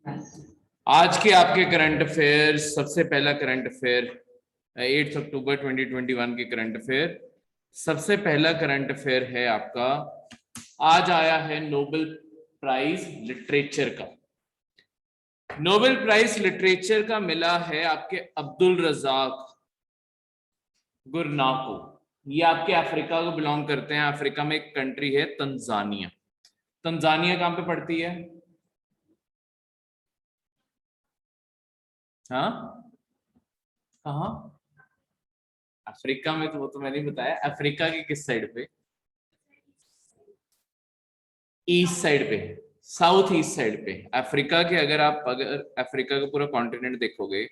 आज के आपके करंट अफेयर, सबसे पहला करंट अफेयर 8 अक्टूबर 2021 के करंट अफेयर। सबसे पहला करंट अफेयर है आपका, आज आया है नोबेल प्राइज लिटरेचर का। नोबेल प्राइज लिटरेचर का मिला है आपके अब्दुल रजाक गुरनाको। ये आपके अफ्रीका को बिलोंग करते हैं। अफ्रीका में एक कंट्री है तंजानिया। तंजानिया कहां पे पड़ती है? हाँ, कहाँ? अफ्रीका में, तो वो तो मैंने बताया। अफ्रीका के किस साइड पे? ईस्ट साइड पे, साउथ ईस्ट साइड पे अफ्रीका के। अगर अफ्रीका का पूरा कॉन्टिनेंट देखोगे,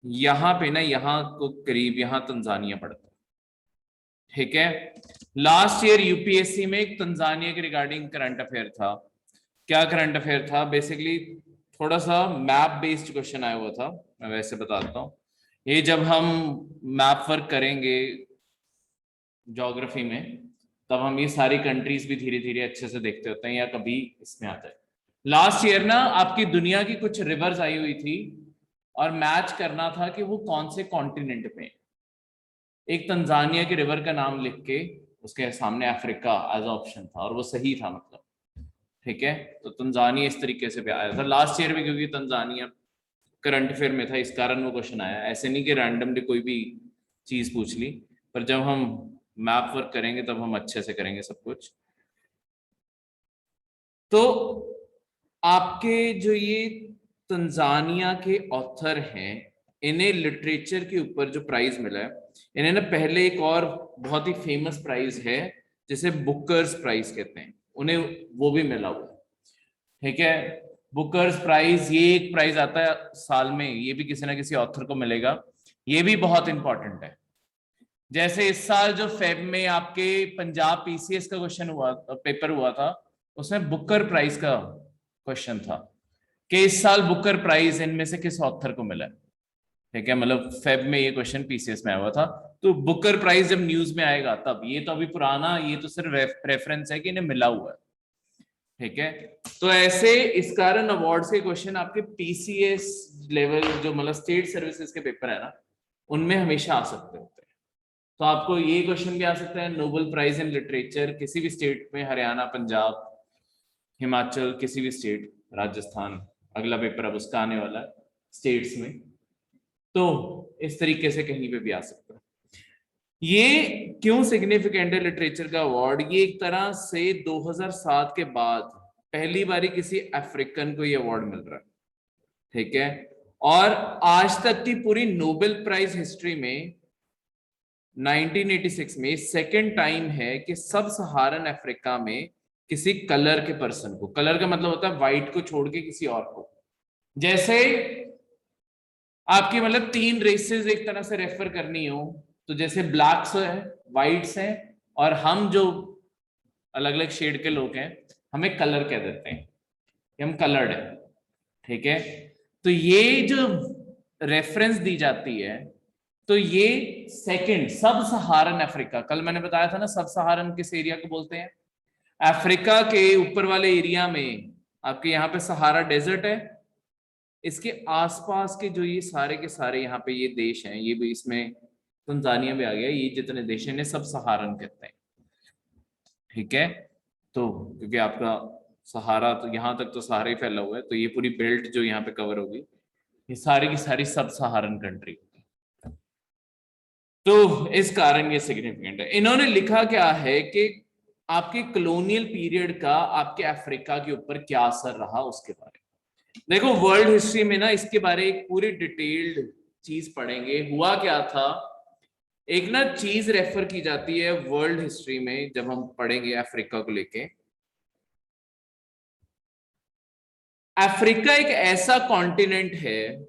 यहाँ पे ना, यहाँ को करीब यहाँ तंजानिया पड़ता है। ठीक है। लास्ट ईयर यूपीएससी में एक तंजानिया के रिगार्डिंग करंट अफेयर था। क्या करंट अफेयर था? बेसिकली थोड़ा सा मैप बेस्ड क्वेश्चन आया हुआ था। मैं वैसे बताता हूँ। ये जब हम मैप वर्क करेंगे ज्योग्राफी में, तब हम ये सारी कंट्रीज भी धीरे धीरे अच्छे से देखते होते हैं, या कभी इसमें आता है। लास्ट ईयर ना आपकी दुनिया की कुछ रिवर्स आई हुई थी, और मैच करना था कि वो कौन से कॉन्टिनेंट पे। एक तंजानिया के रिवर का नाम लिख के उसके सामने अफ्रीका एज ऑप्शन था, और वो सही था मतलब। ठीक है। तो तंजानिया इस तरीके से भी आया था लास्ट ईयर में, क्योंकि तंजानिया करंट अफेयर में था, इस कारण वो क्वेश्चन आया। ऐसे नहीं कि रैंडमली कोई भी चीज पूछ ली, पर जब हम मैप वर्क करेंगे तब हम अच्छे से करेंगे सब कुछ। तो आपके जो ये तंजानिया के ऑथर हैं, इन्हें लिटरेचर के ऊपर जो प्राइज मिला है, इन्हें ना पहले एक और बहुत ही फेमस प्राइज है जिसे बुकर्स प्राइज कहते हैं, उन्हें वो भी मिला हुआ है। ठीक है। बुकर्स प्राइज, ये एक प्राइज आता है साल में, ये भी किसी ना किसी ऑथर को मिलेगा। ये भी बहुत इंपॉर्टेंट है। जैसे इस साल जो फेब में आपके पंजाब पीसीएस का क्वेश्चन हुआ, पेपर हुआ था, उसमें बुकर प्राइज का क्वेश्चन था कि इस साल बुकर प्राइज इनमें से किस ऑथर को मिला है। ठीक है, मतलब फेब में ये क्वेश्चन पीसीएस में आया हुआ था। तो बुकर प्राइज जब न्यूज में आएगा तब, ये तो अभी पुराना, ये तो सिर्फ रेफरेंस है कि इन्हें मिला हुआ है। ठीक है। तो ऐसे इस कारण अवार्ड्स के क्वेश्चन आपके पीसीएस लेवल, जो मतलब स्टेट सर्विसेज के पेपर है ना, उनमें हमेशा आ सकते होते हैं। तो आपको ये क्वेश्चन भी आ सकता है, नोबेल प्राइज इन लिटरेचर किसी भी स्टेट में, हरियाणा, पंजाब, हिमाचल, किसी भी स्टेट, राजस्थान, अगला पेपर अब उसका आने वाला है स्टेट्स में। तो इस तरीके से कहीं पे भी आ सकता है। ये क्यों सिग्निफिकेंट है लिटरेचर का अवार्ड? ये एक तरह से 2007 के बाद पहली बारी किसी अफ्रीकन को ये अवार्ड मिल रहा है। ठीक है। और आज तक की पूरी नोबेल प्राइज हिस्ट्री में 1986 में सेकेंड टाइम है कि सब सहारन अफ्रीका में किसी कलर के पर्सन को, कलर का मतलब होता है व्हाइट को छोड़ के किसी और को, जैसे आपकी मतलब तीन रेसेस एक तरह से रेफर करनी हो, तो जैसे ब्लैक्स है, व्हाइट्स हैं, और हम जो अलग अलग शेड के लोग हैं, हमें कलर कह देते हैं कि हम कलर्ड है। ठीक है। तो ये जो रेफरेंस दी जाती है, तो ये सेकंड सब सहारन अफ्रीका, कल मैंने बताया था ना सब सहारन किस एरिया को बोलते हैं? अफ्रीका के ऊपर वाले एरिया में आपके यहाँ पे सहारा डेजर्ट है, इसके आसपास के जो ये सारे के सारे यहाँ पे ये देश हैं, ये भी इसमें तंजानिया भी आ गया, ये जितने देश हैं सब सहारन कहते हैं। ठीक है। तो क्योंकि आपका सहारा तो यहाँ तक तो सहारा ही फैला हुआ है, तो ये पूरी बेल्ट जो यहाँ पे कवर होगी, ये सारी की सारी सब सहारन कंट्री। तो इस कारण ये सिग्निफिकेंट है। इन्होंने लिखा क्या है कि आपके कॉलोनियल पीरियड का आपके अफ्रीका के ऊपर क्या असर रहा उसके बारे में। देखो वर्ल्ड हिस्ट्री में ना इसके बारे एक पूरी डिटेल्ड चीज पढ़ेंगे, हुआ क्या था। एक ना चीज रेफर की जाती है वर्ल्ड हिस्ट्री में जब हम पढ़ेंगे अफ्रीका को लेके। अफ्रीका एक ऐसा कॉन्टिनेंट है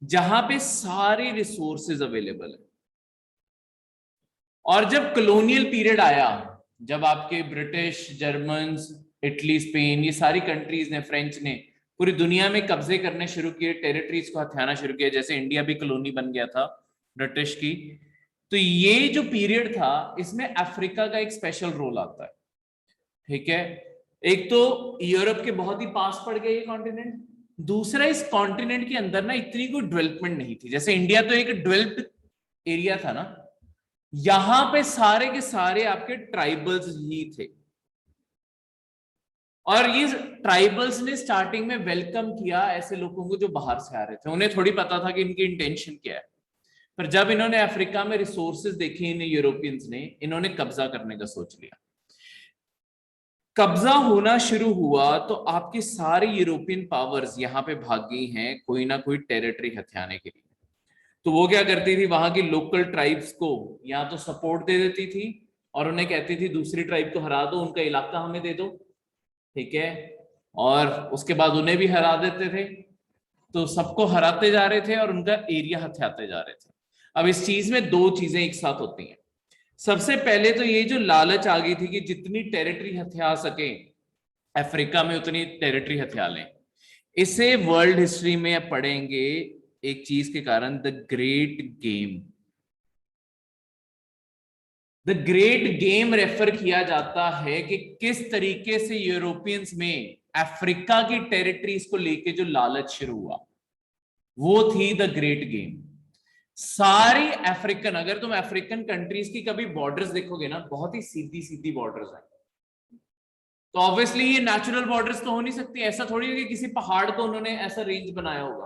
जहां पे सारे रिसोर्सेज अवेलेबल है। और जब कॉलोनियल पीरियड आया, जब आपके ब्रिटिश, जर्मन, इटली, स्पेन, ये सारी कंट्रीज ने, फ्रेंच ने पूरी दुनिया में कब्जे करने शुरू किए, टेरिटरीज को हथियाना शुरू किया, जैसे इंडिया भी कॉलोनी बन गया था ब्रिटिश की। तो ये जो पीरियड था, इसमें अफ्रीका का एक स्पेशल रोल आता है। ठीक है। एक तो यूरोप के बहुत ही पास पड़ गया ये कॉन्टिनेंट, दूसरा इस कॉन्टिनेंट के अंदर ना इतनी कोई डेवलपमेंट नहीं थी। जैसे इंडिया तो एक डेवलप्ड एरिया था ना, यहां पे सारे के सारे आपके ट्राइबल्स ही थे, और ये ट्राइबल्स ने स्टार्टिंग में वेलकम किया ऐसे लोगों को जो बाहर से आ रहे थे। उन्हें थोड़ी पता था कि इनकी इंटेंशन क्या है, पर जब इन्होंने अफ्रीका में रिसोर्सेज देखे इन यूरोपियंस ने, इन्होंने कब्जा करने का सोच लिया। कब्जा होना शुरू हुआ तो आपकी सारी यूरोपियन पावर्स यहां पे भाग गई हैं कोई ना कोई टेरिटरी हथियाने के लिए। तो वो क्या करती थी, वहां की लोकल ट्राइब्स को या तो सपोर्ट दे देती थी और उन्हें कहती थी दूसरी ट्राइब को हरा दो, उनका इलाका हमें दे दो, ठीक है, और उसके बाद उन्हें भी हरा देते थे। तो सबको हराते जा रहे थे और उनका एरिया हथियाते जा रहे थे। अब इस चीज में दो चीजें एक साथ होती हैं। सबसे पहले तो ये जो लालच आ गई थी कि जितनी टेरिटरी हथिया सके अफ्रीका में उतनी टेरिटरी हथिया लें। इसे वर्ल्ड हिस्ट्री में आप पढ़ेंगे एक चीज के कारण, the great game. The great game refer किया जाता है कि किस तरीके से यूरोपियंस में अफ्रीका की टेरिटरीज को लेके जो लालच शुरू हुआ, वो थी द ग्रेट गेम। सारी अफ्रीकन, अगर तुम अफ्रीकन कंट्रीज की कभी बॉर्डर्स देखोगे ना, बहुत ही सीधी सीधी बॉर्डर्स हैं। तो ऑब्वियसली ये नेचुरल बॉर्डर्स तो हो नहीं सकती, ऐसा थोड़ी है कि किसी पहाड़ को उन्होंने ऐसा रेंज बनाया होगा,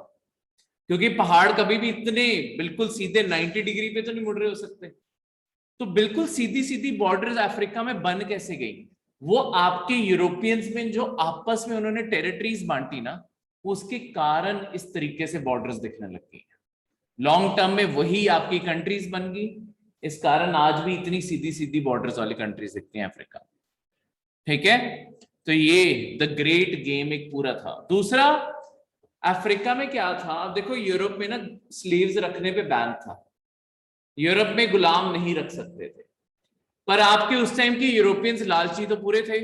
क्योंकि पहाड़ कभी भी इतने बिल्कुल सीधे 90 डिग्री पे तो नहीं मुड़ रहे हो सकते। तो बिल्कुल सीधी सीधी बॉर्डर्स अफ्रीका में बन कैसे गई? वो आपके यूरोपियंस में जो आपस में उन्होंने टेरिटरीज बांटी ना, उसके कारण इस तरीके से बॉर्डर्स दिखने लग गई। लॉन्ग टर्म में वही आपकी कंट्रीज बन गई, इस कारण आज भी इतनी सीधी सीधी बॉर्डर्स वाली कंट्रीज दिखती हैं अफ्रीका, ठीक है। तो ये द ग्रेट गेम एक पूरा था। दूसरा, अफ्रीका में क्या था, अब देखो यूरोप में ना स्लीव्स रखने पे बैन था, यूरोप में गुलाम नहीं रख सकते थे, पर आपके उस टाइम के यूरोपियंस लालची तो पूरे थे।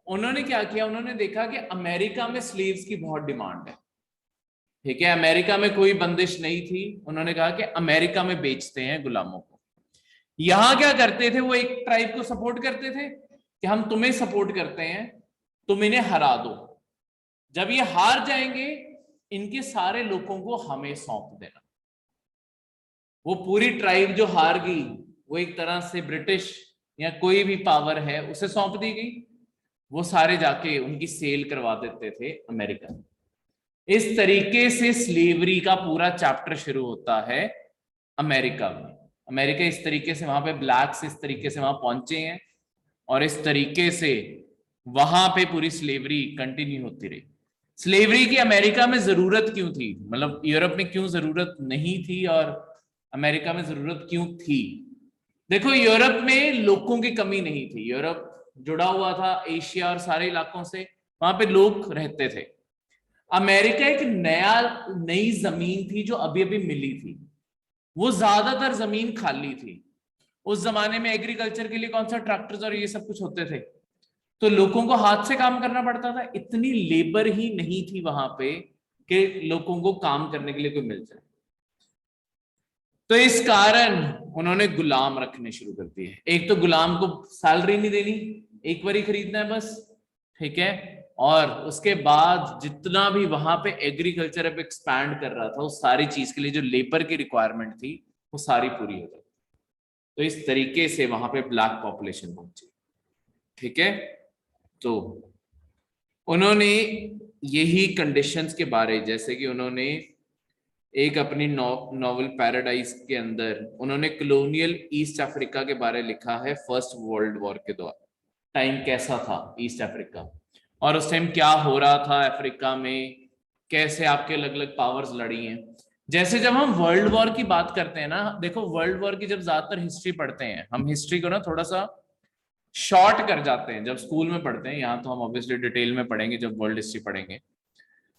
उन्होंने क्या किया, उन्होंने देखा कि अमेरिका में स्लीव्स की बहुत डिमांड है, ठीक है, अमेरिका में कोई बंदिश नहीं थी, उन्होंने कहा कि अमेरिका में बेचते हैं गुलामों को। यहां क्या करते थे, वो एक ट्राइब को सपोर्ट करते थे कि हम तुम्हें सपोर्ट करते हैं, तुम इन्हें हरा दो, जब ये हार जाएंगे इनके सारे लोगों को हमें सौंप देना। वो पूरी ट्राइब जो हार गई वो एक तरह से ब्रिटिश या कोई भी पावर है उसे सौंप दी गई, वो सारे जाके उनकी सेल करवा देते थे अमेरिका। इस तरीके से स्लेवरी का पूरा चैप्टर शुरू होता है अमेरिका में। अमेरिका इस तरीके से वहां पे ब्लैक्स इस तरीके से वहां पहुंचे हैं और इस तरीके से वहां पे पूरी स्लेवरी कंटिन्यू होती रही। स्लेवरी की अमेरिका में जरूरत क्यों थी, मतलब यूरोप में क्यों जरूरत नहीं थी और अमेरिका में जरूरत क्यों थी? देखो, यूरोप में लोगों की कमी नहीं थी, यूरोप जुड़ा हुआ था एशिया और सारे इलाकों से, वहां पे लोग रहते थे। अमेरिका एक नई जमीन थी जो अभी अभी मिली थी, वो ज्यादातर जमीन खाली थी। उस जमाने में एग्रीकल्चर के लिए कौन सा ट्रैक्टर्स और ये सब कुछ होते थे, तो लोगों को हाथ से काम करना पड़ता था, इतनी लेबर ही नहीं थी वहां पे कि लोगों को काम करने के लिए कोई मिल जाए। तो इस कारण उन्होंने गुलाम रखने शुरू कर दिए। एक तो गुलाम को सैलरी नहीं देनी, एक बार ही खरीदना है बस, ठीक है, और उसके बाद जितना भी वहां पे एग्रीकल्चर अब एक्सपैंड कर रहा था उस सारी चीज के लिए जो लेबर की रिक्वायरमेंट थी वो सारी पूरी हो जाती। तो इस तरीके से वहां पे ब्लैक पॉपुलेशन पहुंची, ठीक है। तो उन्होंने यही कंडीशंस के बारे, जैसे कि उन्होंने एक अपनी नॉवल पैराडाइज के अंदर उन्होंने कॉलोनियल ईस्ट अफ्रीका के बारे लिखा है, फर्स्ट वर्ल्ड वॉर के दौरान टाइम कैसा था ईस्ट अफ्रीका, और उस टाइम क्या हो रहा था अफ्रीका में, कैसे आपके अलग अलग पावर्स लड़ी हैं। जैसे जब हम वर्ल्ड वॉर की बात करते हैं ना, देखो वर्ल्ड वॉर की जब ज्यादातर हिस्ट्री पढ़ते हैं हम, हिस्ट्री को ना थोड़ा सा शॉर्ट कर जाते हैं जब स्कूल में पढ़ते हैं, यहाँ तो हम ऑब्वियसली डिटेल में पढ़ेंगे जब वर्ल्ड हिस्ट्री पढ़ेंगे।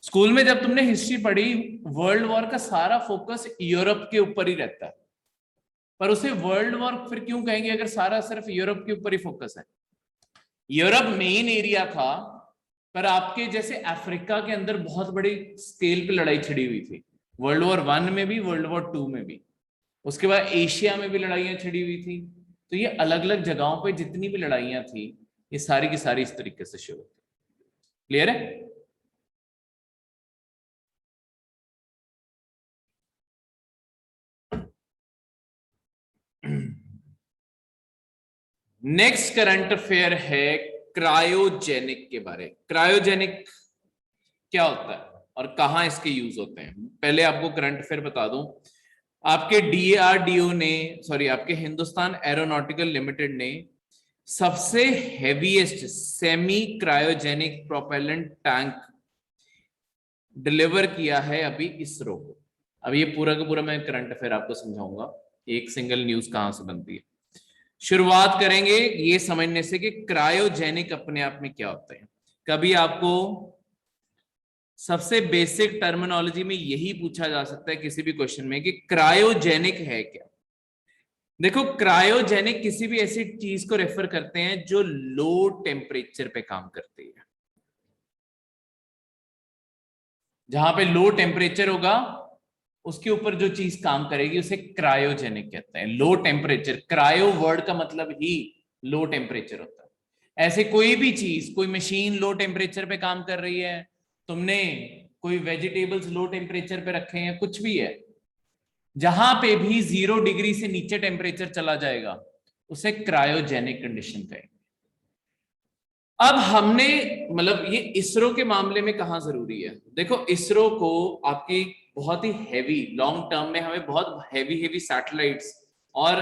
स्कूल में जब तुमने हिस्ट्री पढ़ी, वर्ल्ड वॉर का सारा फोकस यूरोप के ऊपर ही रहता है, पर उसे वर्ल्ड वॉर फिर क्यों कहेंगे अगर सारा सिर्फ यूरोप के ऊपर ही फोकस है? यूरोप मेन एरिया था, पर आपके जैसे अफ्रीका के अंदर बहुत बड़ी स्केल पे लड़ाई छिड़ी हुई थी, वर्ल्ड वॉर 1 में भी, वर्ल्ड वॉर 2 में भी, उसके बाद एशिया में भी लड़ाइयां छिड़ी हुई थी। तो ये अलग अलग जगहों पे जितनी भी लड़ाइयां थी ये सारी की सारी इस तरीके से शो होती है। क्लियर है? नेक्स्ट करंट अफेयर है क्रायोजेनिक के बारे। क्रायोजेनिक क्या होता है और कहां इसके यूज होते हैं? पहले आपको करंट अफेयर बता दूं, आपके DRDO ने, सॉरी आपके हिंदुस्तान एरोनॉटिकल लिमिटेड ने सबसे heaviest semi cryogenic propellant tank deliver किया है अभी इसरो को। अब ये पूरा का पूरा मैं करंट अफेयर आपको समझाऊंगा, एक सिंगल न्यूज कहां से बनती है। शुरुआत करेंगे ये समझने से कि क्रायोजेनिक अपने आप में क्या होता है। कभी आपको सबसे बेसिक टर्मिनोलॉजी में यही पूछा जा सकता है किसी भी क्वेश्चन में कि क्रायोजेनिक है क्या। देखो, क्रायोजेनिक किसी भी ऐसी चीज को रेफर करते हैं जो लो टेम्परेचर पे काम करती है। जहां पे लो टेम्परेचर होगा उसके ऊपर जो चीज काम करेगी उसे क्रायोजेनिक कहते हैं। लो टेम्परेचर, क्रायो वर्ड का मतलब ही लो टेम्परेचर होता है। ऐसे कोई भी चीज, कोई मशीन लो टेम्परेचर पे काम कर रही है, तुमने कोई वेजिटेबल्स लो टेम्परेचर पे रखे हैं, कुछ भी है, जहां पे भी 0 डिग्री से नीचे टेम्परेचर चला जाएगा उसे क्रायोजेनिक कंडीशन कहेंगे। अब हमने, मतलब ये इसरो के मामले में कहां जरूरी है। देखो, इसरो को आपकी बहुत ही हैवी लॉन्ग टर्म में हमें बहुत हैवी हैवी सैटेलाइट्स और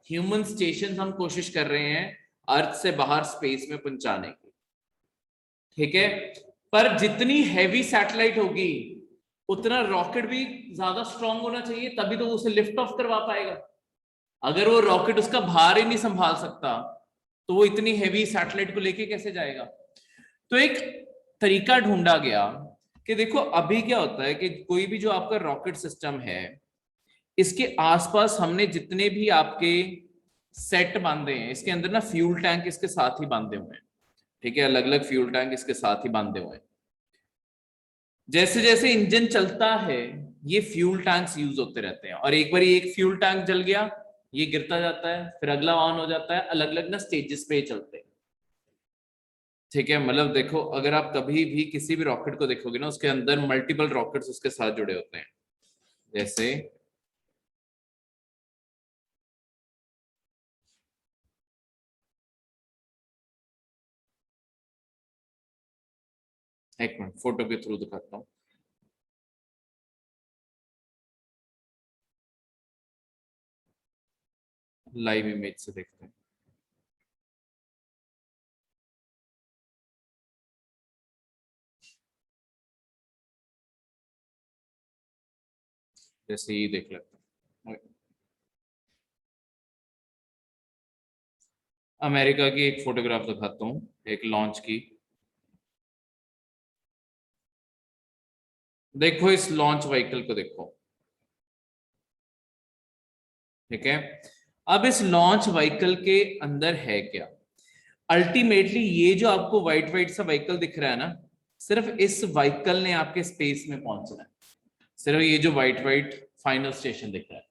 ह्यूमन स्टेशन हम कोशिश कर रहे हैं अर्थ से बाहर स्पेस में पहुंचाने की, ठीक है। पर जितनी हैवी सैटेलाइट होगी उतना रॉकेट भी ज्यादा स्ट्रांग होना चाहिए, तभी तो उसे लिफ्ट ऑफ करवा पाएगा। अगर वो रॉकेट उसका भार ही नहीं संभाल सकता तो वो इतनी हैवी सैटेलाइट को लेके कैसे जाएगा। तो एक तरीका ढूंढा गया कि देखो अभी क्या होता है कि कोई भी जो आपका रॉकेट सिस्टम है, इसके आसपास हमने जितने भी आपके सेट बांधे हैं, इसके अंदर ना फ्यूल टैंक इसके साथ ही बांधे हुए हैं, ठीक है, अलग अलग फ्यूल टैंक इसके साथ ही बांधे हुए हैं। जैसे जैसे इंजन चलता है ये फ्यूल टैंक्स यूज होते रहते हैं, और एक बार एक फ्यूल टैंक जल गया ये गिरता जाता है, फिर अगला ऑन हो जाता है, अलग अलग ना स्टेजेस पे चलते हैं, ठीक है। मतलब देखो, अगर आप कभी भी किसी भी रॉकेट को देखोगे ना, उसके अंदर मल्टीपल रॉकेट्स उसके साथ जुड़े होते हैं। जैसे एक मिनट फोटो के थ्रू दिखाता हूँ। लाइव इमेज से देखते हैं। जैसे ये देख लेते हैं, अमेरिका की एक फोटोग्राफ दिखाता हूँ, एक लॉन्च की। देखो इस लॉन्च व्हीकल को देखो, ठीक है। अब इस लॉन्च व्हीकल के अंदर है क्या? अल्टीमेटली ये जो आपको व्हाइट व्हाइट सा व्हीकल दिख रहा है ना, सिर्फ इस व्हीकल ने आपके स्पेस में पहुंचना है, सिर्फ ये जो व्हाइट व्हाइट फाइनल स्टेशन दिख रहा है।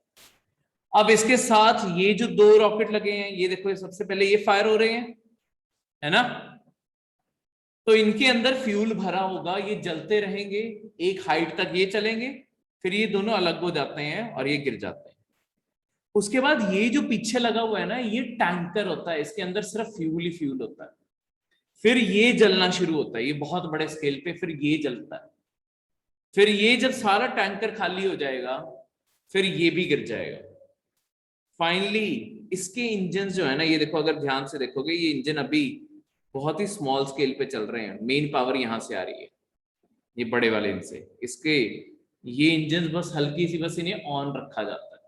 अब इसके साथ ये जो 2 रॉकेट लगे हैं, ये देखो, ये सबसे पहले ये फायर हो रहे हैं, है ना। तो इनके अंदर फ्यूल भरा होगा, ये जलते रहेंगे, एक हाइट तक ये चलेंगे, फिर ये दोनों अलग हो जाते हैं और ये गिर जाते हैं। उसके बाद ये जो पीछे लगा हुआ है ना, ये टैंकर होता है, इसके अंदर सिर्फ फ्यूल ही फ्यूल होता है। फिर ये जलना शुरू होता है, ये बहुत बड़े स्केल पे फिर ये जलता है। फिर ये जब सारा टैंकर खाली हो जाएगा फिर ये भी गिर जाएगा। फाइनली इसके इंजन जो है ना, ये देखो, अगर ध्यान से देखोगे ये इंजन अभी बहुत ही स्मॉल स्केल पे चल रहे हैं, मेन पावर यहां से आ रही है, ये बड़े वाले इनसे, इसके ये इंजन बस हल्की सी बस इन्हें ऑन रखा जाता है।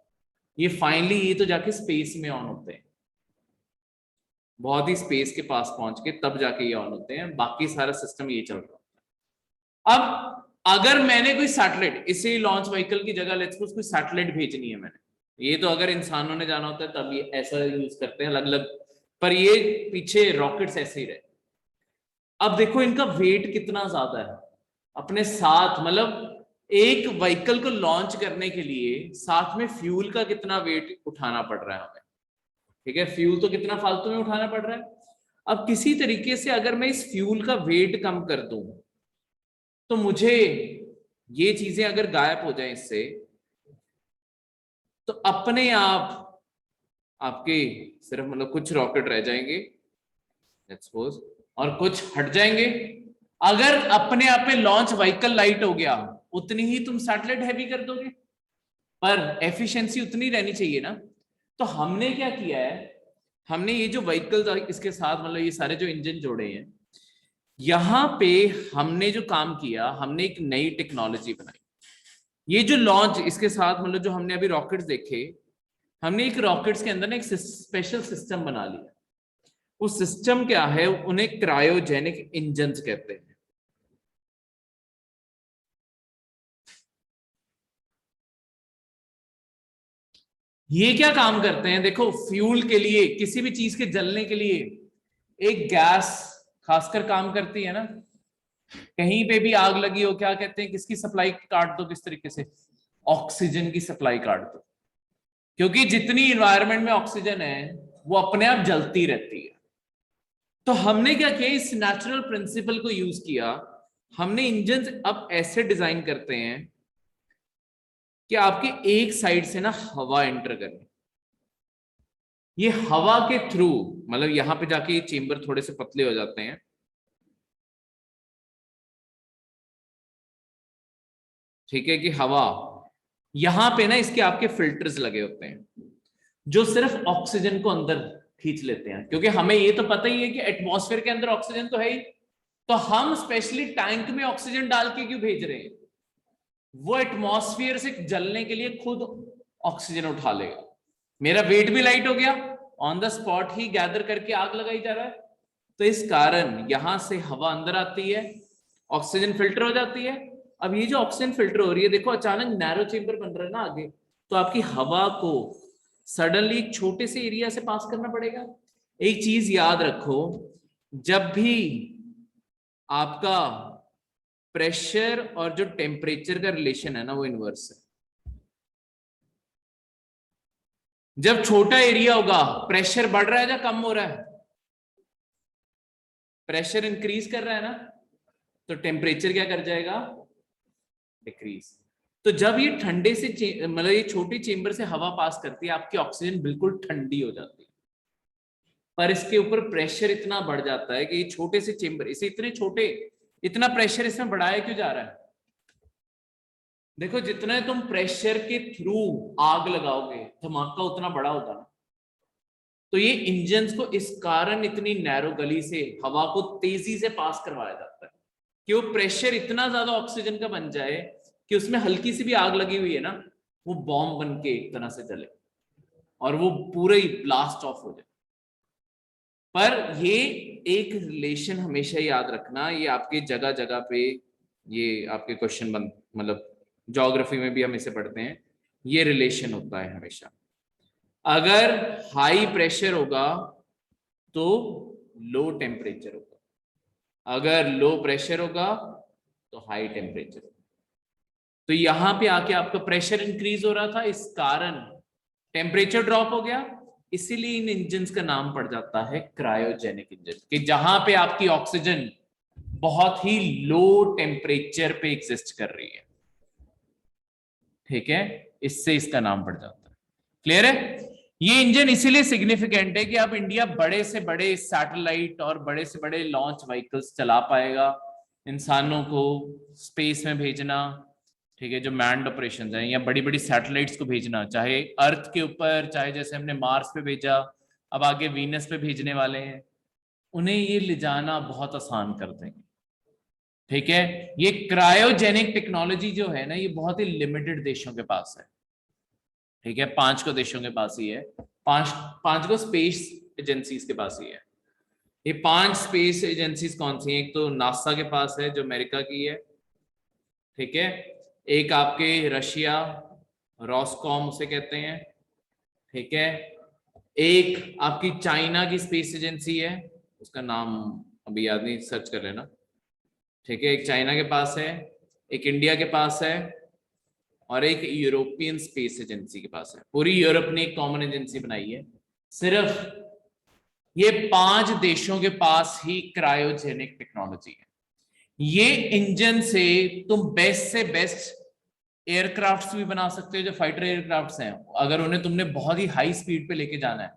ये फाइनली ये तो जाके स्पेस में ऑन होते हैं, बहुत ही स्पेस के पास पहुंच के तब जाके ये ऑन होते हैं, बाकी सारा सिस्टम ये चल रहा है। अब अगर मैंने कोई सैटेलाइट, इसे लॉन्च व्हीकल की जगह लेट्स सपोज कोई सैटेलाइट भेजनी है मैंने, ये तो अगर इंसानों ने जाना होता है तब ये ऐसा यूज करते हैं अलग अलग, पर ये पीछे रॉकेट्स ऐसे ही रहे। अब देखो इनका वेट कितना ज्यादा है अपने साथ, मतलब एक व्हीकल को लॉन्च करने के लिए साथ में फ्यूल का कितना वेट उठाना पड़ रहा है हमें, ठीक है। फ्यूल तो कितना फालतू में उठाना पड़ रहा है। अब किसी तरीके से अगर मैं इस फ्यूल का वेट कम कर दूं तो मुझे ये चीजें अगर गायब हो जाए इससे, तो अपने आप आपके सिर्फ मतलब कुछ रॉकेट रह जाएंगे लेट्स सपोज, और कुछ हट जाएंगे। अगर अपने आप में लॉन्च व्हीकल लाइट हो गया, उतनी ही तुम सैटेलाइट हैवी कर दोगे, पर एफिशिएंसी उतनी रहनी चाहिए ना। तो हमने क्या किया है, हमने ये जो व्हीकल इसके साथ मतलब ये सारे जो इंजन जोड़े हैं, यहां पे हमने जो काम किया, हमने एक नई टेक्नोलॉजी बनाई। ये जो लॉन्च इसके साथ मतलब जो हमने अभी रॉकेट्स देखे, हमने एक रॉकेट्स के अंदर ना एक स्पेशल सिस्टम बना लिया। वो सिस्टम क्या है, उन्हें क्रायोजेनिक इंजन्स कहते हैं। ये क्या काम करते हैं, देखो फ्यूल के लिए, किसी भी चीज के जलने के लिए एक गैस खासकर काम करती है ना। कहीं पे भी आग लगी हो, क्या कहते हैं, किसकी सप्लाई काट दो, किस तरीके से, ऑक्सीजन की सप्लाई काट दो। क्योंकि जितनी इन्वायरमेंट में ऑक्सीजन है वो अपने आप जलती रहती है। तो हमने क्या किया, इस नेचुरल प्रिंसिपल को यूज किया। हमने इंजन अब ऐसे डिजाइन करते हैं कि आपके एक साइड से ना हवा एंटर करे, ये हवा के थ्रू, मतलब यहां पे जाके ये चेंबर थोड़े से पतले हो जाते हैं, ठीक है, कि हवा यहां पे ना इसके आपके फिल्टर्स लगे होते हैं जो सिर्फ ऑक्सीजन को अंदर खींच लेते हैं। क्योंकि हमें ये तो पता ही है कि एटमॉस्फेयर के अंदर ऑक्सीजन तो है ही, तो हम स्पेशली टैंक में ऑक्सीजन डाल के क्यों भेज रहे हैं, वो एटमॉस्फेयर से जलने के लिए खुद ऑक्सीजन उठा लेगा। मेरा वेट भी लाइट हो गया, on the spot he gather करके आग लगाई जा रहा है। तो इस कारण यहां से हवा अंदर आती है, ऑक्सीजन फिल्टर हो जाती है। अब ये जो ऑक्सीजन फिल्टर हो रही है, देखो अचानक नैरो चेंबर बन रहा है ना आगे, तो आपकी हवा को सडनली एक छोटे से एरिया से पास करना पड़ेगा। एक चीज याद रखो, जब भी आपका प्रेशर और जो टेम्परेचर का रिलेशन है ना, वो इनवर्स है। जब छोटा एरिया होगा, प्रेशर बढ़ रहा है या कम हो रहा है, प्रेशर इंक्रीज कर रहा है ना, तो टेम्परेचर क्या कर जाएगा, डिक्रीज। तो जब ये ठंडे से मतलब ये छोटी चेंबर से हवा पास करती है, आपकी ऑक्सीजन बिल्कुल ठंडी हो जाती है। पर इसके ऊपर प्रेशर इतना बढ़ जाता है कि ये छोटे से चेंबर, इसे इतने छोटे, इतना प्रेशर इसमें बढ़ाया क्यों जा रहा है। देखो जितने तुम प्रेशर के थ्रू आग लगाओगे, धमाका उतना बड़ा होगा ना। तो ये इंजन्स को इस कारण इतनी नैरो गली से हवा को तेजी से पास करवाया जाता है कि वो प्रेशर इतना ज्यादा ऑक्सीजन का बन जाए कि उसमें हल्की सी भी आग लगी हुई है ना, वो बॉम्ब बन के एक तरह से जले और वो पूरे ही ब्लास्ट ऑफ हो जाए। पर ये एक रिलेशन हमेशा याद रखना, ये आपके जगह जगह पे ये आपके क्वेश्चन बन, मतलब ज्योग्राफी में भी हम इसे पढ़ते हैं, ये रिलेशन होता है हमेशा। अगर हाई प्रेशर होगा तो लो टेम्परेचर होगा, अगर लो प्रेशर होगा तो हाई टेम्परेचर होगा। तो यहां पे आके आपका प्रेशर इंक्रीज हो रहा था, इस कारण टेम्परेचर ड्रॉप हो गया। इसीलिए इन इंजन का नाम पड़ जाता है क्रायोजेनिक इंजन, कि जहां पे आपकी ऑक्सीजन बहुत ही लो टेम्परेचर पे एग्जिस्ट कर रही है, ठीक है, इससे इसका नाम पड़ जाता है। क्लियर है। ये इंजन इसीलिए सिग्निफिकेंट है कि अब इंडिया बड़े से बड़े सैटेलाइट और बड़े से बड़े लॉन्च व्हीकल्स चला पाएगा, इंसानों को स्पेस में भेजना, ठीक है, जो मैन्ड ऑपरेशंस हैं, या बड़ी बड़ी सैटेलाइट्स को भेजना, चाहे अर्थ के ऊपर, चाहे जैसे हमने मार्स पे भेजा, अब आगे वीनस पे भेजने वाले हैं, उन्हें ये ले जाना बहुत आसान कर देंगे। ठीक है, ये क्रायोजेनिक टेक्नोलॉजी जो है ना, ये बहुत ही लिमिटेड देशों के पास है। ठीक है, 5 को देशों के पास ही है, पांच पांच को स्पेस एजेंसीज के पास ही है। ये 5 स्पेस एजेंसीज कौन सी हैं, एक तो नासा के पास है जो अमेरिका की है, ठीक है, एक आपके रशिया, रॉसकॉम उसे कहते हैं, ठीक है, एक आपकी चाइना की स्पेस एजेंसी है, उसका नाम अभी याद नहीं, सर्च कर लेना, ठीक है, एक चाइना के पास है, एक इंडिया के पास है, और एक यूरोपियन स्पेस एजेंसी के पास है। पूरी यूरोप ने एक कॉमन एजेंसी बनाई है सिर्फ ये 5 देशों के पास ही क्रायोजेनिक टेक्नोलॉजी है। ये इंजन से तुम बेस्ट से बेस्ट एयरक्राफ्ट्स भी बना सकते हो, जो फाइटर एयरक्राफ्ट्स हैं, अगर उन्हें तुमने बहुत ही हाई स्पीड पे लेके जाना है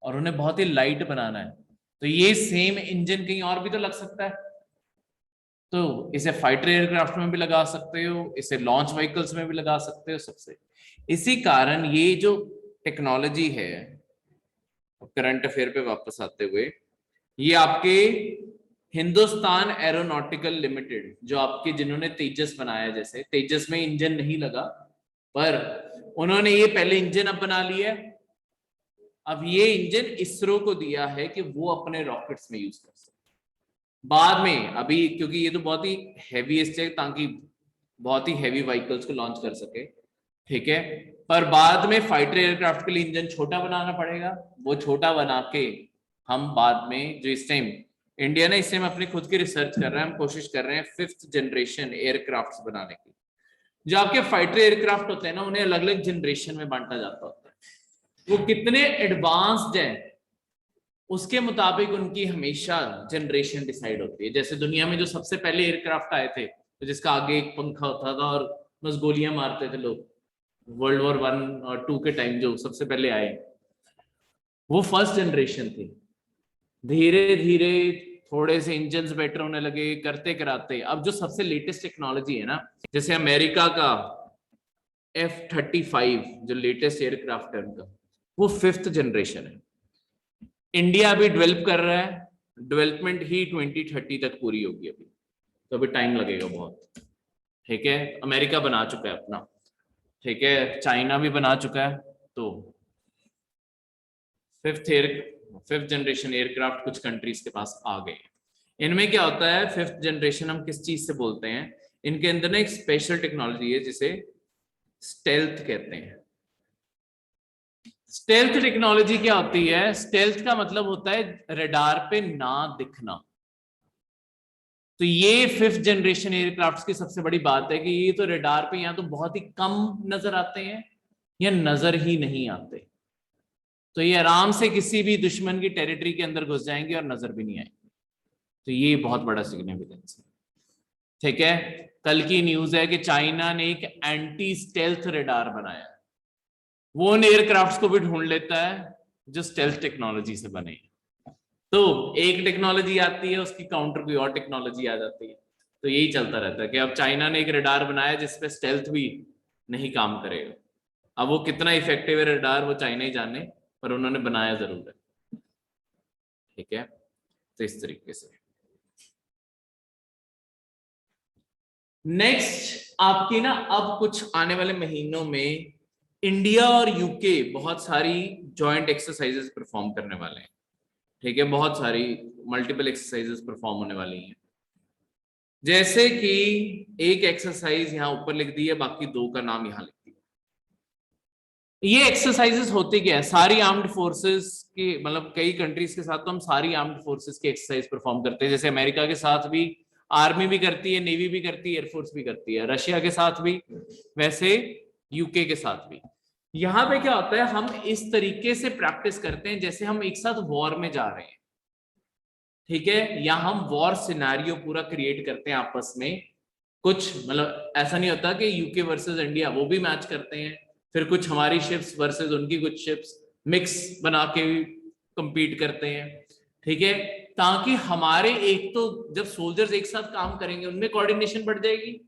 और उन्हें बहुत ही लाइट बनाना है, तो ये सेम इंजन कहीं और भी तो लग सकता है। तो इसे फाइटर एयरक्राफ्ट में भी लगा सकते हो, इसे लॉन्च व्हीकल्स में भी लगा सकते हो, सबसे। इसी कारण ये जो टेक्नोलॉजी है, करंट अफेयर पे वापस आते हुए, ये आपके हिंदुस्तान एरोनॉटिकल लिमिटेड, जो आपके जिन्होंने तेजस बनाया, जैसे तेजस में इंजन नहीं लगा, पर उन्होंने ये पहले इंजन अब बना लिया है। अब ये इंजन इसरो को दिया है कि वो अपने रॉकेट्स में यूज कर सके बाद में। अभी क्योंकि ये तो बहुत ही हैवीएस्ट है, ताकि बहुत ही हैवी व्हीकल्स को लॉन्च कर सके, ठीक है। पर बाद में फाइटर एयरक्राफ्ट के लिए इंजन छोटा बनाना पड़ेगा। वो छोटा बना के हम बाद में, जो इस टाइम इंडिया ने इस टाइम अपनी खुद की रिसर्च कर रहा है, हम कोशिश कर रहे हैं 5th जनरेशन एयरक्राफ्ट बनाने की। जो आपके फाइटर एयरक्राफ्ट होते हैं ना, उन्हें अलग अलग जनरेशन में बांटा जाता होता है। वो कितने एडवांस्ड है उसके मुताबिक उनकी हमेशा जनरेशन डिसाइड होती है। जैसे दुनिया में जो सबसे पहले एयरक्राफ्ट आए थे, तो जिसका आगे एक पंखा होता था और बस गोलियां मारते थे लोग, वर्ल्ड वॉर 1 और 2 के टाइम जो सबसे पहले आए, वो फर्स्ट जनरेशन थी। धीरे धीरे थोड़े से इंजन बेटर होने लगे, करते कराते अब जो सबसे लेटेस्ट टेक्नोलॉजी है ना, जैसे अमेरिका का F-35 जो लेटेस्ट एयरक्राफ्ट है उनका, वो 5th जनरेशन है। इंडिया अभी डेवलप कर रहा है, डेवलपमेंट ही 2030 तक पूरी होगी अभी, तो अभी टाइम लगेगा बहुत, ठीक है। अमेरिका बना चुका है अपना, ठीक है, चाइना भी बना चुका है। तो 5th जनरेशन एयरक्राफ्ट कुछ कंट्रीज के पास आ गए। इनमें क्या होता है, 5th जनरेशन हम किस चीज से बोलते हैं, इनके अंदर ना एक स्पेशल टेक्नोलॉजी है जिसे स्टेल्थ कहते हैं। स्टेल्थ टेक्नोलॉजी क्या होती है, स्टेल्थ का मतलब होता है रडार पे ना दिखना। तो ये 5th जनरेशन एयरक्राफ्ट की सबसे बड़ी बात है कि ये तो रडार पे या तो बहुत ही कम नजर आते हैं या नजर ही नहीं आते। तो ये आराम से किसी भी दुश्मन की टेरिटरी के अंदर घुस जाएंगे और नजर भी नहीं आएंगे। तो ये बहुत बड़ा सिग्निफिकेंस है, ठीक है। कल की न्यूज है कि चाइना ने एक एंटी स्टेल्थ रडार बनाया, वो उन एयरक्राफ्ट को भी ढूंढ लेता है जो स्टेल्थ टेक्नोलॉजी से बने। तो एक टेक्नोलॉजी आती है, उसकी काउंटर कोई और टेक्नोलॉजी आ जाती है। तो यही चलता रहता है कि अब चाइना ने एक रडार बनाया जिसपे स्टेल्थ भी नहीं काम करेगा। अब वो कितना इफेक्टिव है रडार, वो चाइना ही जाने, पर उन्होंने बनाया जरूर है, ठीक है। तो इस तरीके से नेक्स्ट आपकी ना, अब कुछ आने वाले महीनों में इंडिया और यूके बहुत सारी जॉइंट एक्सरसाइजेस परफॉर्म करने वाले हैं, ठीक है। बहुत सारी मल्टीपल एक्सरसाइजेस परफॉर्म होने वाली हैं। जैसे कि एक एक्सरसाइज यहां ऊपर लिख दी है, बाकी 2 का नाम यहां लिख दिया। ये एक्सरसाइजेस होती क्या है, सारी आर्म्ड फोर्सेस की, मतलब कई कंट्रीज के साथ तो हम सारी आर्म्ड फोर्सेस की एक्सरसाइज परफॉर्म करते हैं। जैसे अमेरिका के साथ भी आर्मी भी करती है, नेवी भी करती है, एयरफोर्स भी करती है, रशिया के साथ भी, वैसे यूके के साथ भी। यहाँ पे क्या होता है, हम इस तरीके से प्रैक्टिस करते हैं जैसे हम एक साथ वॉर में जा रहे हैं, ठीक है। या हम वॉर सिनेरियो पूरा क्रिएट करते हैं आपस में। कुछ मतलब ऐसा नहीं होता कि यूके वर्सेस इंडिया, वो भी मैच करते हैं, फिर कुछ हमारी शिप्स वर्सेस उनकी कुछ शिप्स, मिक्स बना के compete करते हैं, ठीक है। ताकि हमारे, एक तो जब सोल्जर्स एक साथ काम करेंगे उनमें कोऑर्डिनेशन बढ़ जाएगी,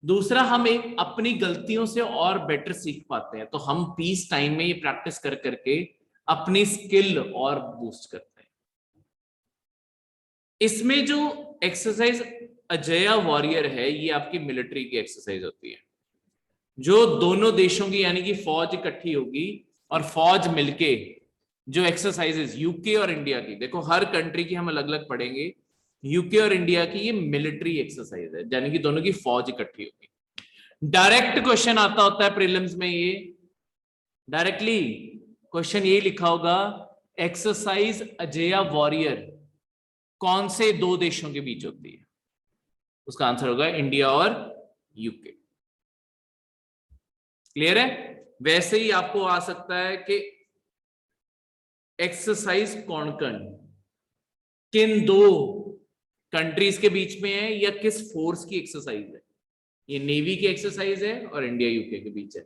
दूसरा हम एक अपनी गलतियों से और बेटर सीख पाते हैं। तो हम पीस टाइम में ये प्रैक्टिस कर करके अपनी स्किल और बूस्ट करते हैं। इसमें जो एक्सरसाइज अजया वॉरियर है, ये आपकी मिलिट्री की एक्सरसाइज होती है, जो दोनों देशों की यानी कि फौज इकट्ठी होगी और फौज मिलके जो एक्सरसाइजेस यूके और इंडिया की, देखो हर कंट्री की हम अलग अलग पढ़ेंगे, यूके और इंडिया की ये मिलिट्री एक्सरसाइज है, यानी कि दोनों की फौज इकट्ठी होगी। डायरेक्ट क्वेश्चन आता होता है प्रीलिम्स में, ये डायरेक्टली क्वेश्चन ये लिखा होगा, एक्सरसाइज अजया वॉरियर कौन से 2 देशों के बीच होती है, उसका आंसर होगा इंडिया और यूके। क्लियर है। वैसे ही आपको आ सकता है कि एक्सरसाइज कौन किन दो कंट्रीज के बीच में है या किस फोर्स की एक्सरसाइज है? ये नेवी की एक्सरसाइज है और इंडिया यूके के बीच है।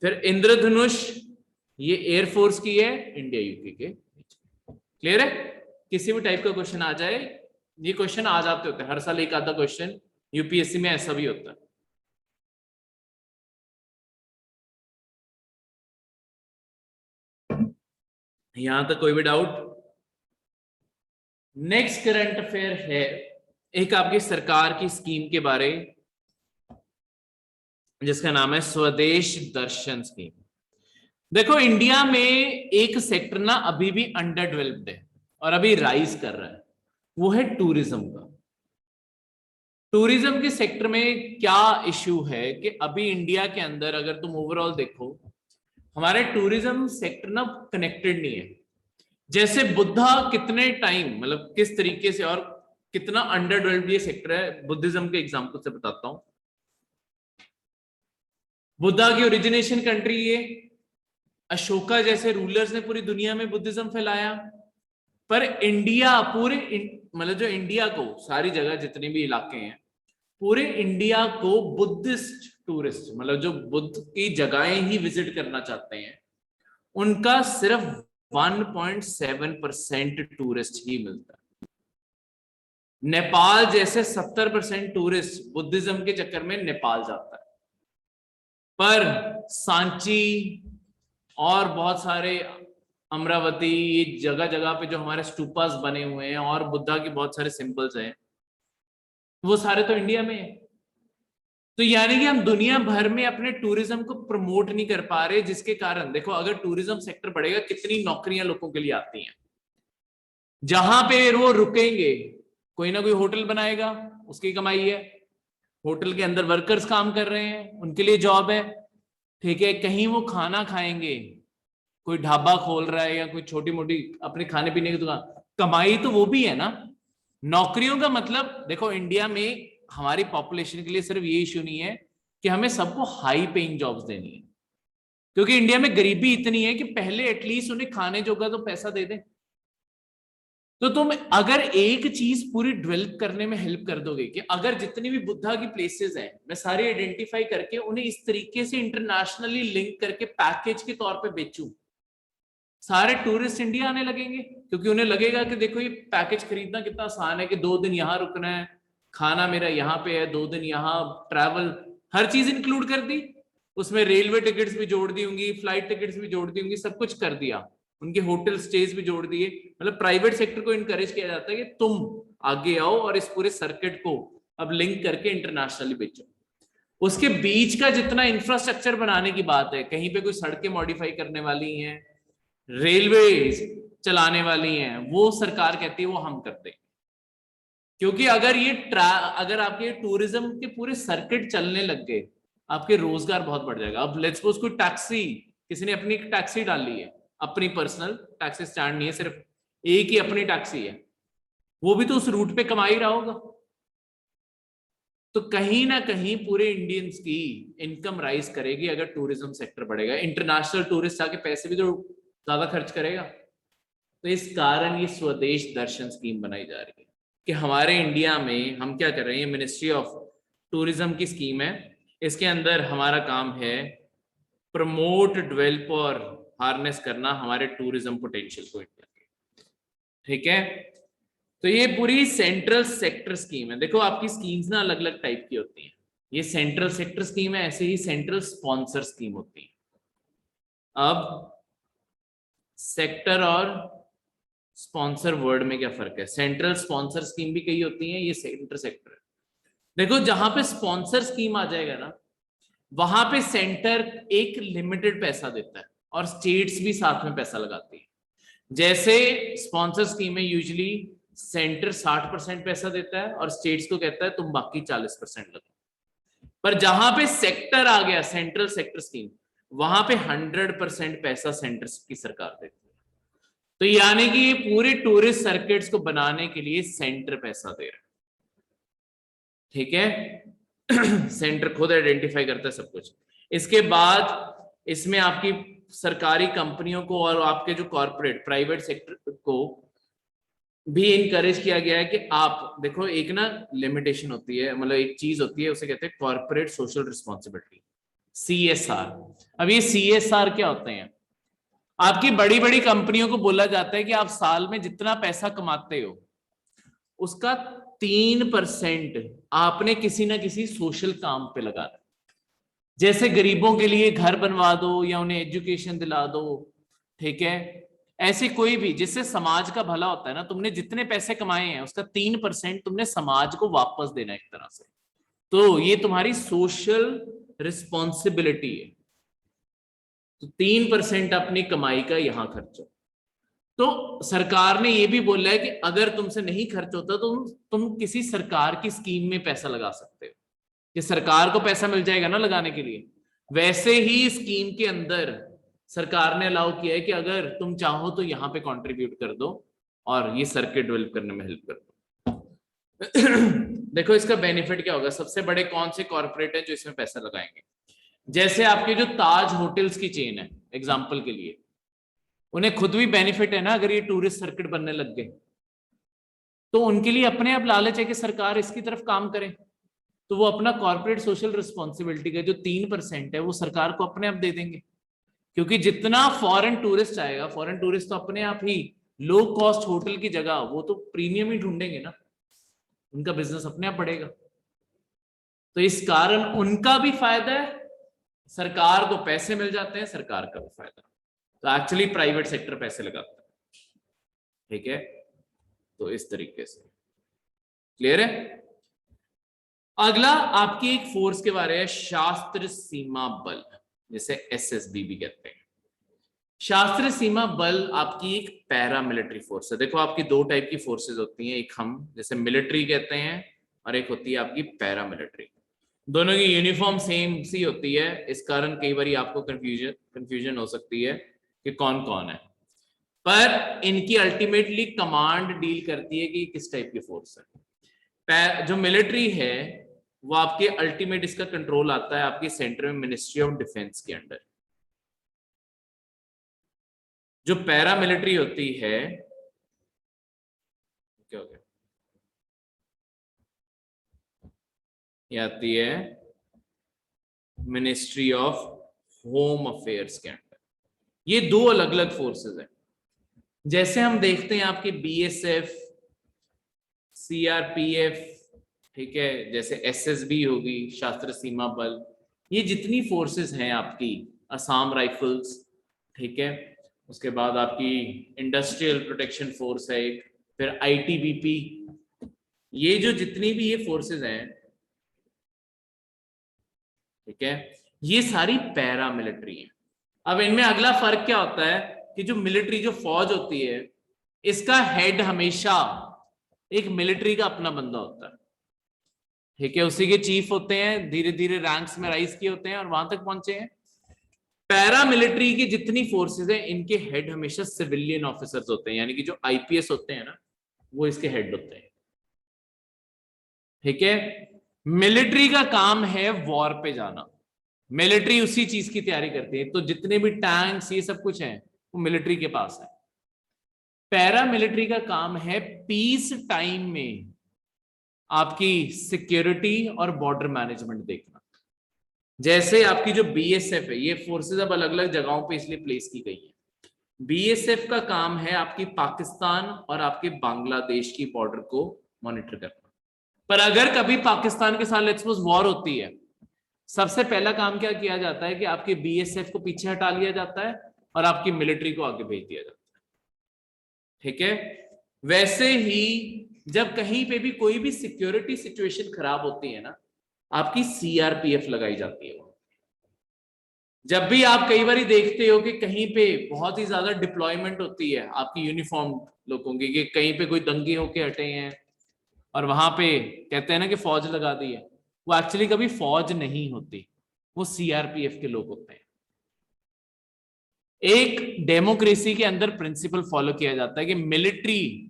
फिर इंद्रधनुष ये एयरफोर्स की है, इंडिया यूके के बीच। क्लियर है? किसी भी टाइप का क्वेश्चन आ जाए, ये क्वेश्चन आ जाते होते हैं हर साल, एक आधा क्वेश्चन यूपीएससी में ऐसा भी होता है। यहां तक कोई भी डाउट? नेक्स्ट करंट अफेयर है एक आपकी सरकार की स्कीम के बारे, जिसका नाम है स्वदेश दर्शन स्कीम। देखो इंडिया में एक सेक्टर ना अभी भी अंडर डेवलप्ड है और अभी राइज कर रहा है, वो है टूरिज्म का। टूरिज्म के सेक्टर में क्या इश्यू है कि अभी इंडिया के अंदर अगर तुम ओवरऑल देखो, हमारे टूरिज्म सेक्टर ना कनेक्टेड नहीं है। जैसे बुद्धा कितने टाइम, मतलब किस तरीके से और कितना अंडर डेवलप्ड ये सेक्टर है, बुद्धिज्म के एग्जांपल से बताता हूं। बुद्धा की ओरिजिनेशन कंट्री ये, अशोका जैसे रूलर्स ने पूरी दुनिया में बुद्धिज्म फैलाया। पर इंडिया पूरे मतलब जो इंडिया को सारी जगह जितने भी इलाके हैं, पूरे इंडिया को बुद्धिस्ट टूरिस्ट, मतलब जो बुद्ध की जगहें ही विजिट करना चाहते हैं, उनका सिर्फ 1.7% टूरिस्ट ही मिलता है। नेपाल जैसे 70% टूरिस्ट बुद्धिज्म के चक्कर में नेपाल जाता है। पर सांची और बहुत सारे अमरावती, ये जगह जगह पे जो हमारे स्टूपास बने हुए हैं और बुद्धा के बहुत सारे सिंबल्स हैं, वो सारे तो इंडिया में है। तो यानी कि हम दुनिया भर में अपने टूरिज्म को प्रमोट नहीं कर पा रहे, जिसके कारण देखो अगर टूरिज्म सेक्टर बढ़ेगा, कितनी नौकरियां लोगों के लिए आती हैं। जहां पे वो रुकेंगे, कोई ना कोई होटल बनाएगा, उसकी कमाई है। होटल के अंदर वर्कर्स काम कर रहे हैं, उनके लिए जॉब है। ठीक है, कहीं वो खाना खाएंगे, कोई ढाबा खोल रहा है या कोई छोटी मोटी अपने खाने पीने की दुकान, कमाई तो वो भी है ना। नौकरियों का मतलब देखो इंडिया में हमारी पॉपुलेशन के लिए सिर्फ ये इश्यू नहीं है कि हमें सबको हाई पेइंग जॉब्स देनी है, क्योंकि इंडिया में गरीबी इतनी है कि पहले एटलीस्ट उन्हें खाने जोगा तो पैसा दे दें। तो तुम अगर एक चीज पूरी डेवलप करने में हेल्प कर दोगे कि अगर जितनी भी बुद्धा की प्लेसेस हैं, मैं सारी आइडेंटिफाई करके उन्हें इस तरीके से इंटरनेशनली लिंक करके पैकेज के तौर पे बेचूं, सारे टूरिस्ट इंडिया आने लगेंगे। क्योंकि उन्हें लगेगा कि देखो ये पैकेज खरीदना कितना आसान है, कि 2 दिन यहाँ रुकना है, खाना मेरा यहाँ पे है, 2 दिन यहाँ ट्रैवल, हर चीज इंक्लूड कर दी उसमें, रेलवे टिकट्स भी जोड़ दी होंगी, फ्लाइट टिकट्स भी जोड़ दी होंगी, सब कुछ कर दिया, उनके होटल स्टेज भी जोड़ दिए। मतलब प्राइवेट सेक्टर को इनकरेज किया जाता है कि तुम आगे आओ और इस पूरे सर्किट को अब लिंक करके इंटरनेशनली बेचो। उसके बीच का जितना इंफ्रास्ट्रक्चर बनाने की बात है, कहीं पे कोई सड़कें मॉडिफाई करने वाली हैं, रेलवे चलाने वाली हैं, वो सरकार कहती है वो हम करते हैं। क्योंकि अगर ये अगर आपके टूरिज्म के पूरे सर्किट चलने लग गए, आपके रोजगार बहुत बढ़ जाएगा। अब लेट्स सपोज कोई टैक्सी, किसी ने अपनी टैक्सी डाली है, अपनी पर्सनल टैक्सी स्टैंड नहीं है, सिर्फ एक ही अपनी टैक्सी है, वो भी तो उस रूट पे कमा ही रहा होगा। तो कहीं ना कहीं पूरे इंडियंस की इनकम राइज करेगी अगर टूरिज्म सेक्टर बढ़ेगा। इंटरनेशनल टूरिस्ट आके पैसे भी तो ज्यादा खर्च करेगा। तो इस कारण ये स्वदेश दर्शन स्कीम बनाई जा रही है कि हमारे इंडिया में हम क्या कर रहे हैं, मिनिस्ट्री ऑफ टूरिज्म की स्कीम है, इसके अंदर हमारा काम है प्रमोट, डेवलप और हार्नेस करना हमारे टूरिज्म पोटेंशियल को इंडिया के। ठीक है, तो ये पूरी सेंट्रल सेक्टर स्कीम है। देखो आपकी स्कीम्स ना अलग अलग टाइप की होती हैं, ये सेंट्रल सेक्टर स्कीम है, ऐसे ही सेंट्रल स्पॉन्सर स्कीम होती है। अब सेक्टर और स्पॉन्सर वर्ड में क्या फर्क है? सेंट्रल स्पॉन्सर स्कीम भी कई होती है, ये सेंटर सेक्टर है। देखो जहां पे स्पॉन्सर स्कीम आ जाएगा ना, वहां पे सेंटर एक लिमिटेड पैसा देता है और स्टेट्स भी साथ में पैसा लगाती है। जैसे स्पॉन्सर स्कीम में यूजुअली सेंटर 60% पैसा देता है और स्टेट्स को कहता है तुम बाकी 40% लगाओ। पर जहां पे सेक्टर आ गया, सेंट्रल सेक्टर स्कीम, वहां पे 100% पैसा सेंटर की सरकार देती है। तो यानी कि ये पूरे टूरिस्ट सर्किट्स को बनाने के लिए सेंटर पैसा दे रहा है। ठीक है सेंटर खुद आइडेंटिफाई करता है सब कुछ। इसके बाद इसमें आपकी सरकारी कंपनियों को और आपके जो कॉर्पोरेट प्राइवेट सेक्टर को भी इनकरेज किया गया है कि आप देखो, एक ना लिमिटेशन होती है, मतलब एक चीज होती है, उसे कहते हैं कॉर्पोरेट सोशल रिस्पॉन्सिबिलिटी, CSR। अब ये CSR क्या होते हैं? आपकी बड़ी बड़ी कंपनियों को बोला जाता है कि आप साल में जितना पैसा कमाते हो उसका 3% आपने किसी ना किसी सोशल काम पे लगाना, जैसे गरीबों के लिए घर बनवा दो या उन्हें एजुकेशन दिला दो, ठीक है, ऐसे कोई भी जिससे समाज का भला होता है ना, तुमने जितने पैसे कमाए हैं उसका 3% तुमने समाज को वापस देना एक तरह से, तो ये तुम्हारी सोशल रिस्पॉन्सिबिलिटी है। तो 3% अपनी कमाई का यहां खर्चो। तो सरकार ने ये भी बोला है कि अगर तुमसे नहीं खर्च होता तो तुम किसी सरकार की स्कीम में पैसा लगा सकते हो, कि सरकार को पैसा मिल जाएगा ना लगाने के लिए। वैसे ही स्कीम के अंदर सरकार ने अलाउ किया है कि अगर तुम चाहो तो यहाँ पे कंट्रीब्यूट कर दो और ये सर्किट डेवलप करने में हेल्प कर दो। देखो इसका बेनिफिट क्या होगा, सबसे बड़े कौन से कॉर्पोरेट है जो इसमें पैसा लगाएंगे? जैसे आपके जो ताज होटल्स की चेन है एग्जांपल के लिए, उन्हें खुद भी बेनिफिट है ना अगर ये टूरिस्ट सर्किट बनने लग गए, तो उनके लिए अपने आप लालच है कि सरकार इसकी तरफ काम करे, तो वो अपना कॉर्पोरेट सोशल रिस्पॉन्सिबिलिटी का जो 3% है वो सरकार को अपने आप दे देंगे, क्योंकि जितना फॉरेन टूरिस्ट आएगा, फॉरेन टूरिस्ट तो अपने आप ही लो कॉस्ट होटल की जगह वो तो प्रीमियम ही ढूंढेंगे ना, उनका बिजनेस अपने आप बढ़ेगा। तो इस कारण उनका भी फायदा है, सरकार को पैसे मिल जाते हैं, सरकार का भी फायदा। तो एक्चुअली प्राइवेट सेक्टर पैसे लगाता है, ठीक है। तो इस तरीके से क्लियर है। अगला आपकी एक फोर्स के बारे में, शास्त्र सीमा बल, जिसे SSB भी कहते हैं। शास्त्र सीमा बल आपकी एक पैरामिलिट्री फोर्स है। देखो आपकी दो टाइप की फोर्सेस होती हैं, एक हम जैसे मिलिट्री कहते हैं और एक होती है आपकी पैरामिलिट्री। दोनों की यूनिफॉर्म सेम सी होती है, इस कारण कई बार आपको कंफ्यूजन हो सकती है कि कौन कौन है, पर इनकी अल्टीमेटली कमांड डील करती है कि किस टाइप की फोर्स है। जो मिलिट्री है वो आपके अल्टीमेट इसका कंट्रोल आता है आपके सेंटर में मिनिस्ट्री ऑफ डिफेंस के अंडर। जो पैरामिलिट्री होती है, क्या हो गया, ये आती है मिनिस्ट्री ऑफ होम अफेयर्स के अंडर। ये दो अलग अलग फोर्सेस हैं। जैसे हम देखते हैं आपके BSF, CRPF, ठीक है, जैसे SSB होगी, शास्त्र सीमा बल, ये जितनी फोर्सेस हैं आपकी, असम राइफल्स, ठीक है, उसके बाद आपकी इंडस्ट्रियल प्रोटेक्शन फोर्स है एक, फिर ITBP, ये जो जितनी भी ये फोर्सेस हैं, ठीक है, ये सारी पैरामिलिट्री है। अब इनमें अगला फर्क क्या होता है कि जो मिलिट्री जो फौज होती है, इसका हेड हमेशा एक मिलिट्री का अपना बंदा होता है, ठीक है, उसी के चीफ होते हैं, धीरे धीरे रैंक्स में राइज किए होते हैं और वहां तक पहुंचे हैं। पैरामिलिट्री की जितनी फोर्सेस हैं, इनके हेड हमेशा सिविलियन ऑफिसर्स होते हैं, यानी कि जो IPS होते हैं ना, वो इसके हेड होते हैं, ठीक है। मिलिट्री का काम है वॉर पे जाना, मिलिट्री उसी चीज की तैयारी करती है, तो जितने भी टैंक्स ये सब कुछ है वो मिलिट्री के पास है। पैरामिलिट्री का काम है पीस टाइम में आपकी सिक्योरिटी और बॉर्डर मैनेजमेंट देखना। जैसे आपकी जो BSF है, ये फोर्सेस अब अलग अलग जगहों पे इसलिए प्लेस की गई है। BSF का काम है आपकी पाकिस्तान और आपके बांग्लादेश की बॉर्डर को मॉनिटर करना। पर अगर कभी पाकिस्तान के साथ लेट्स सपोज वॉर होती है, सबसे पहला काम क्या किया जाता है कि आपके BSF को पीछे हटा लिया जाता है और आपकी मिलिट्री को आगे भेज दिया जाता है, ठीक है। वैसे ही जब कहीं पे भी कोई भी सिक्योरिटी सिचुएशन खराब होती है ना, आपकी CRPF लगाई जाती है। जब भी आप कई बार देखते हो कि कहीं पे बहुत ही ज्यादा डिप्लॉयमेंट होती है आपकी यूनिफॉर्म लोगों की, कि कहीं पे कोई दंगे होके हटे हैं और वहां पे कहते हैं ना कि फौज लगा दी है, वो एक्चुअली कभी फौज नहीं होती, वो CRPF के लोग होते हैं। एक डेमोक्रेसी के अंदर प्रिंसिपल फॉलो किया जाता है कि मिलिट्री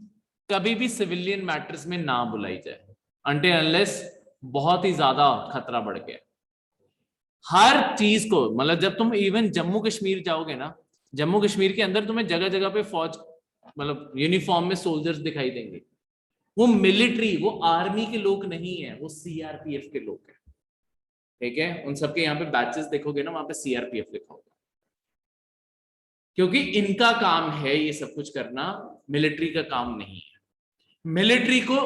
कभी भी सिविलियन मैटर्स में ना बुलाई जाए अनटिल अनलेस बहुत ही ज्यादा खतरा बढ़ गया। हर चीज को, मतलब जब तुम इवन जम्मू कश्मीर जाओगे ना, जम्मू कश्मीर के अंदर तुम्हें जगह जगह पे फौज, मतलब यूनिफॉर्म में सोल्जर्स दिखाई देंगे। वो मिलिट्री, वो आर्मी के लोग नहीं है, वो सीआरपीएफ के लोग हैं। ठीक है, उन सबके यहाँ पे बैचेस देखोगे ना, वहां पे सीआरपीएफ लिखा होगा, क्योंकि इनका काम है ये सब कुछ करना, मिलिट्री का काम नहीं है। मिलिट्री को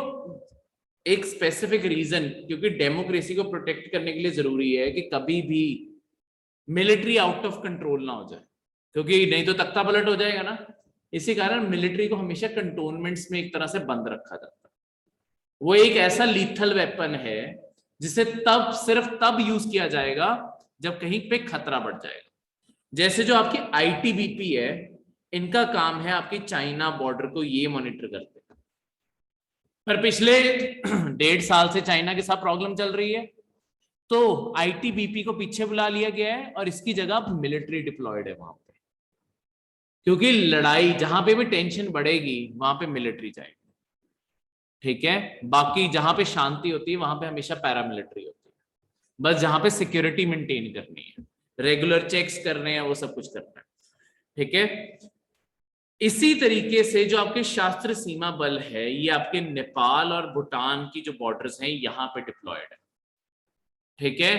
एक स्पेसिफिक रीजन, क्योंकि डेमोक्रेसी को प्रोटेक्ट करने के लिए जरूरी है कि कभी भी मिलिट्री आउट ऑफ कंट्रोल ना हो जाए, क्योंकि नहीं तो तख्ता पलट हो जाएगा ना। इसी कारण मिलिट्री को हमेशा कंटोनमेंट्स में एक तरह से बंद रखा जाता है। वो एक ऐसा लीथल वेपन है जिसे तब, सिर्फ तब यूज किया जाएगा जब कहीं पे खतरा बढ़ जाएगा। जैसे जो आपकी आईटीबीपी है, इनका काम है आपकी चाइना बॉर्डर को ये मॉनिटर करते हैं, पर पिछले 1.5 साल से चाइना के साथ प्रॉब्लम चल रही है, तो आईटीबीपी को पीछे बुला लिया गया है और इसकी जगह मिलिट्री डिप्लॉयड है वहां पे, क्योंकि लड़ाई जहां पे भी टेंशन बढ़ेगी वहां पे मिलिट्री जाएगी। ठीक है, बाकी जहां पे शांति होती है वहां पे हमेशा पैरामिलिट्री होती है, बस जहां पे सिक्योरिटी मेंटेन करनी है, रेगुलर चेक्स करने हैं, वो सब कुछ करना है। ठीक है, इसी तरीके से जो आपके शास्त्र सीमा बल है, ये आपके नेपाल और भूटान की जो बॉर्डर्स हैं यहां पे डिप्लॉयड है। ठीक है,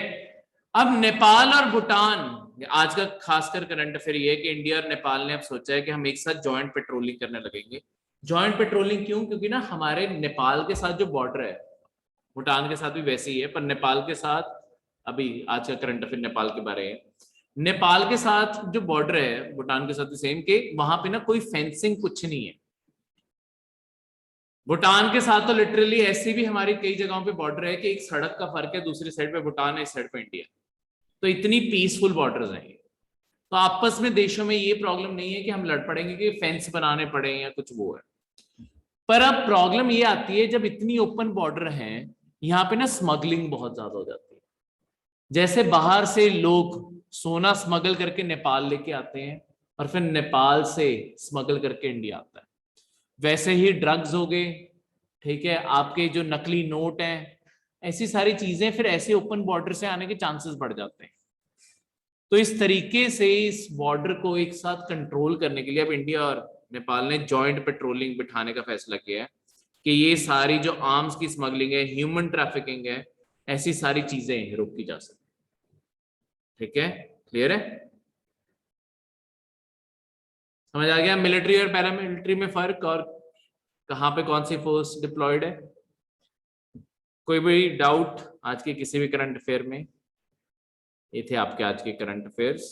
अब नेपाल और भूटान, आज का खासकर करंट अफेयर ये है कि इंडिया और नेपाल ने अब सोचा है कि हम एक साथ जॉइंट पेट्रोलिंग करने लगेंगे। जॉइंट पेट्रोलिंग क्यों? क्योंकि ना हमारे नेपाल के साथ जो बॉर्डर है, भूटान के साथ भी वैसे ही है, पर नेपाल के साथ, अभी आज का करंट अफेयर नेपाल के बारे में, नेपाल के साथ जो बॉर्डर है भूटान के साथ सेम, के वहां पे ना कोई फेंसिंग कुछ नहीं है। भूटान के साथ तो लिटरली ऐसी भी हमारी कई जगहों पे बॉर्डर है कि एक सड़क का फर्क है, दूसरी साइड पे भूटान है, इस साइड पे इंडिया, तो इतनी पीसफुल बॉर्डर्स हैं। तो आपस में देशों में ये प्रॉब्लम नहीं है कि हम लड़ पड़ेंगे कि फेंस बनाने पड़े या कुछ वो है। पर अब प्रॉब्लम ये आती है जब इतनी ओपन बॉर्डर है, यहाँ पे ना स्मगलिंग बहुत ज्यादा हो जाती है। जैसे बाहर से लोग सोना स्मगल करके नेपाल लेके आते हैं और फिर नेपाल से स्मगल करके इंडिया आता है, वैसे ही ड्रग्स हो गए, ठीक है, आपके जो नकली नोट हैं, ऐसी सारी चीजें फिर ऐसे ओपन बॉर्डर से आने के चांसेस बढ़ जाते हैं। तो इस तरीके से इस बॉर्डर को एक साथ कंट्रोल करने के लिए अब इंडिया और नेपाल ने जॉइंट पेट्रोलिंग बिठाने का फैसला किया है कि ये सारी जो आर्म्स की स्मगलिंग है, ह्यूमन ट्रैफिकिंग है, ऐसी सारी चीजें रोकी जा सकती। ठीक है, क्लियर है? समझ आ गया मिलिट्री और पैरामिलिट्री में फर्क और कहां पे कौन सी फोर्स डिप्लॉयड है? कोई भी डाउट आज के किसी भी करंट अफेयर में? ये थे आपके आज के करंट अफेयर्स।